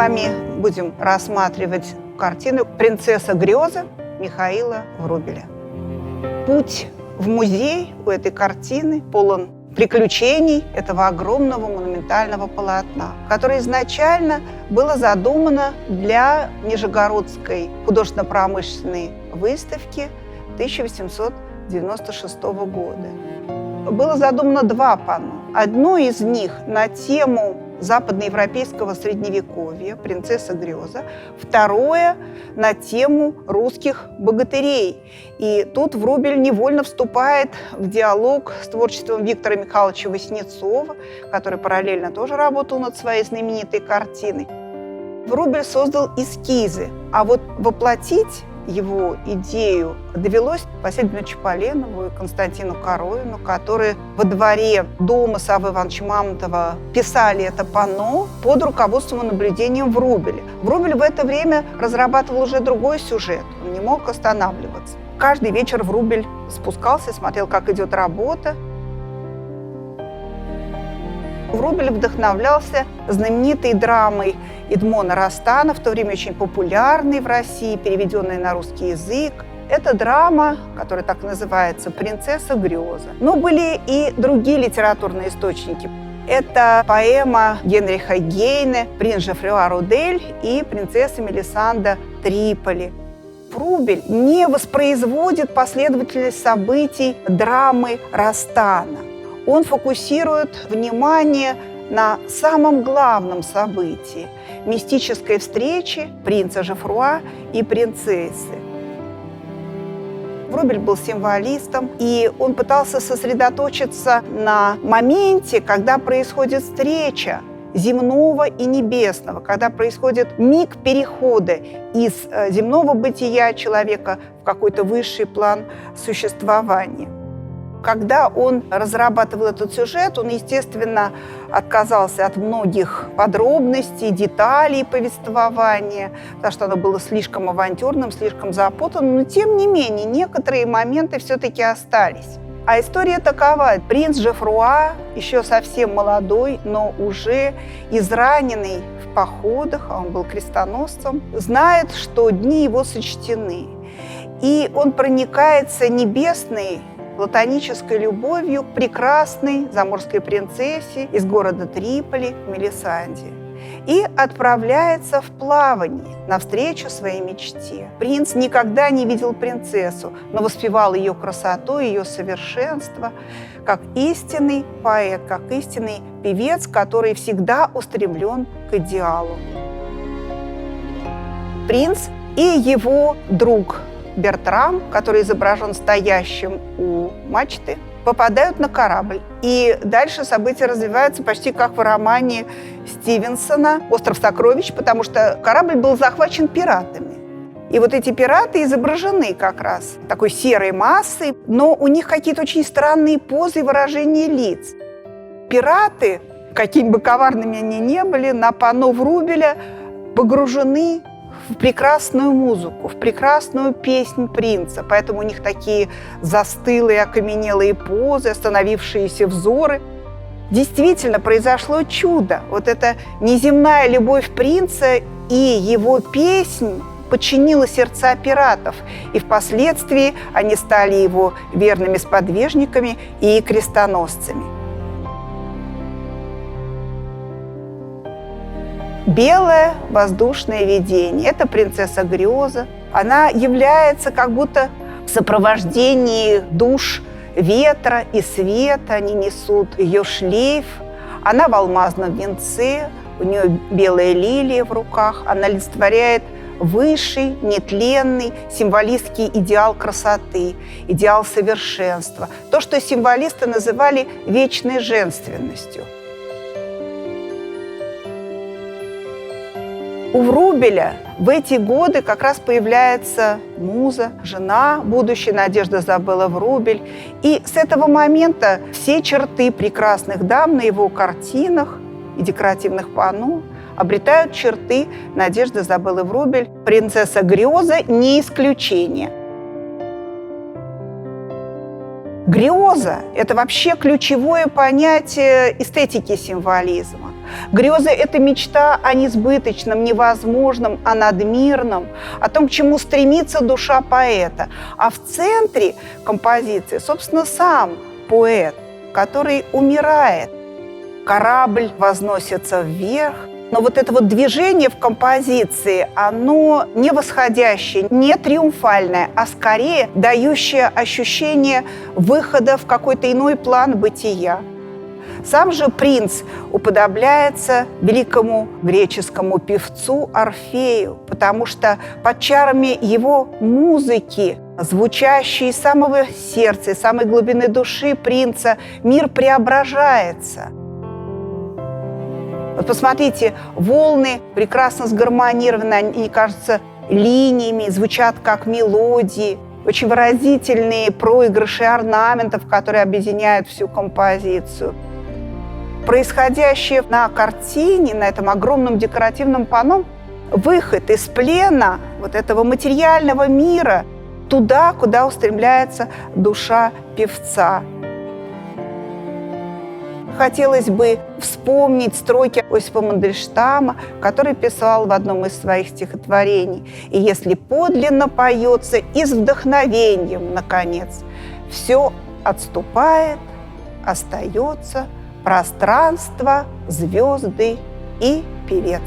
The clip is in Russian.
вами будем рассматривать картину «Принцесса Греза» Михаила Врубеля. Путь в музей у этой картины полон приключений этого огромного монументального полотна, которое изначально было задумано для Нижегородской художественно-промышленной выставки 1896 года. Было задумано два панно. Одно из них на тему западноевропейского средневековья «Принцесса Греза», второе на тему русских богатырей. И тут Врубель невольно вступает в диалог с творчеством Виктора Михайловича Васнецова, который параллельно тоже работал над своей знаменитой картиной. Врубель создал эскизы, а вот воплотить его идею довелось Василию Дмитриевичу Поленову и Константину Коровину, которые во дворе дома Саввы Ивановича Мамонтова писали это панно под руководством и наблюдением Врубеля. Врубель в это время разрабатывал уже другой сюжет, он не мог останавливаться. Каждый вечер Врубель спускался и смотрел, как идет работа. Врубель вдохновлялся знаменитой драмой Эдмона Растана, в то время очень популярной в России, переведенной на русский язык. Это драма, которая так называется «Принцесса Греза». Но были и другие литературные источники. Это поэма Генриха Гейне «Принц Жофруа Рудель» и «Принцесса Мелисанда Триполи». Врубель не воспроизводит последовательность событий драмы Растана. Он фокусирует внимание на самом главном событии – мистической встрече принца Жофруа и принцессы. Врубель был символистом, и он пытался сосредоточиться на моменте, когда происходит встреча земного и небесного, когда происходит миг перехода из земного бытия человека в какой-то высший план существования. Когда он разрабатывал этот сюжет, он, естественно, отказался от многих подробностей, деталей повествования, потому что оно было слишком авантюрным, слишком запутанным, но, тем не менее, некоторые моменты все-таки остались. А история такова. Принц Жофруа, еще совсем молодой, но уже израненный в походах, а он был крестоносцем, знает, что дни его сочтены. И он проникается небесной, платонической любовью к прекрасной заморской принцессе из города Триполи, Мелисанде, и отправляется в плавание навстречу своей мечте. Принц никогда не видел принцессу, но воспевал ее красоту, ее совершенство, как истинный поэт, как истинный певец, который всегда устремлен к идеалу. Принц и его друг Бертрам, который изображен стоящим у мачты, попадают на корабль. И дальше события развиваются почти как в романе Стивенсона «Остров сокровищ», потому что корабль был захвачен пиратами. И вот эти пираты изображены как раз такой серой массой, но у них какие-то очень странные позы и выражения лиц. Пираты, какими бы коварными они ни были, на панно Врубеля погружены в прекрасную музыку, в прекрасную песнь принца. Поэтому у них такие застылые, окаменелые позы, остановившиеся взоры. Действительно, произошло чудо. Вот эта неземная любовь принца и его песнь подчинила сердца пиратов. И впоследствии они стали его верными сподвижниками и крестоносцами. Белое воздушное видение – это принцесса Греза. Она является как будто в сопровождении душ ветра и света. Они несут ее шлейф. Она в алмазном венце, у нее белая лилия в руках. Она олицетворяет высший, нетленный, символистский идеал красоты, идеал совершенства. То, что символисты называли вечной женственностью. У Врубеля в эти годы как раз появляется муза, жена, будущая Надежда Изабелла Врубель. И с этого момента все черты прекрасных дам на его картинах и декоративных панно обретают черты Надежды Изабеллы Врубель. «Принцесса Греза» не исключение. Греза – это вообще ключевое понятие эстетики символизма. Греза – это мечта о несбыточном, невозможном, о надмирном, о том, к чему стремится душа поэта. А в центре композиции, собственно, сам поэт, который умирает. Корабль возносится вверх, но вот это вот движение в композиции, оно не восходящее, не триумфальное, а скорее дающее ощущение выхода в какой-то иной план бытия. Сам же принц уподобляется великому греческому певцу Орфею, потому что под чарами его музыки, звучащей из самого сердца, из самой глубины души принца, мир преображается. Вот посмотрите, волны прекрасно сгармонированы, они кажутся линиями, звучат как мелодии, очень выразительные проигрыши орнаментов, которые объединяют всю композицию. Происходящее на картине, на этом огромном декоративном панно, выход из плена вот этого материального мира туда, куда устремляется душа певца. Хотелось бы вспомнить строки Осипа Мандельштама, который писал в одном из своих стихотворений: «И если подлинно поется и с вдохновением, наконец, все отступает, остается пространство, звезды и певец».